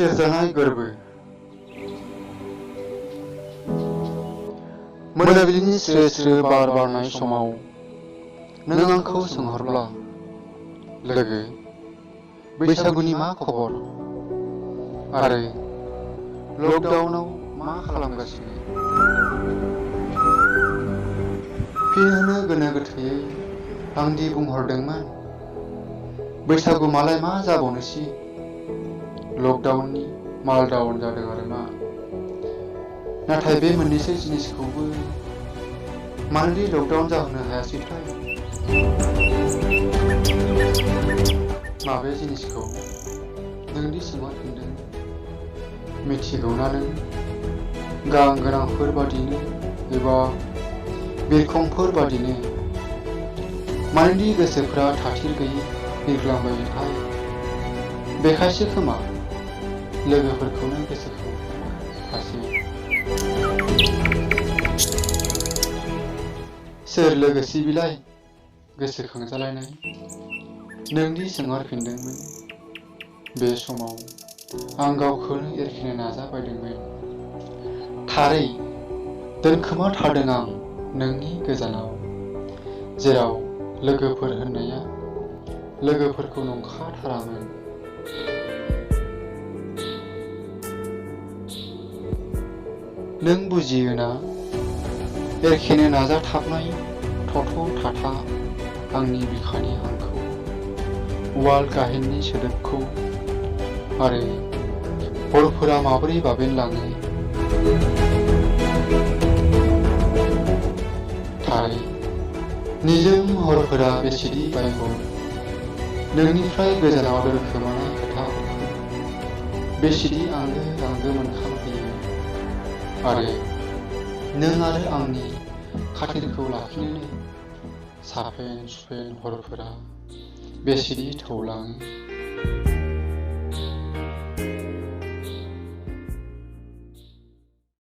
सेरजानाय गोरबो मोनाबिलिनि स्रो स्रो बार बारनाय समाव नों आंखौ सोंहरब्ला लोगो बैसागुनि मा खबर आरो लकडाउनाव मा खालामगासिनो फिन होनो गोनो गोथोयै आंदि बुंहरदोंमोन बैसागु मालाय मा जाबावनोसै लकडाउननि मालडाउन जादों आरो मा नाथाय बे मोननैसो जिनिसखौबो मानोदि लकडाउन जाहोनो हायासैथाय माबे जिनिसखौ नोंदि सोंहरफिनदों मिथिगौना नों गां गोनांफोर बादिनो एबा बिरखंफोर बादिनो मानोदि गोसोफ्रा थाथिर गैयै बिरग्लांबाय थायो बेखायसो खोमा लोगोफोरखौनो गोसोखांफासै सोर लोगोसै बिलाय गोसोखांजालायनाय नोंदि सोंहरफिनदोंमोन बे समाव आं गावखौनो एरखेनो नाजाबायदोंमोन थारै दोनखोमाथारदों आं नोंनि गोजानाव जेराव लोगोफोर होननाया लोगोफोरखौ नंखाथारामोन नों बुजियोना एरखेनो नाजाथाबनाय थथ' थाथा आंनि बिखानि हांखौ उवाल गाहेननि सोदोबखौ आरो हरफोरा माबोरै बाबेनलाङो थारै निजोम हरफोरा बेसेदि बायगन नोंनिफ्राय गोजानाव दोनखोमानाय खोथाफोरखौ बेसेदि आंगो आंगो मोनखांफैयो आरो नों आरो आंनि खाथिरखौ लाखिनोनो साफेन सुफेन हरफोरा बेसेदि थौलाङो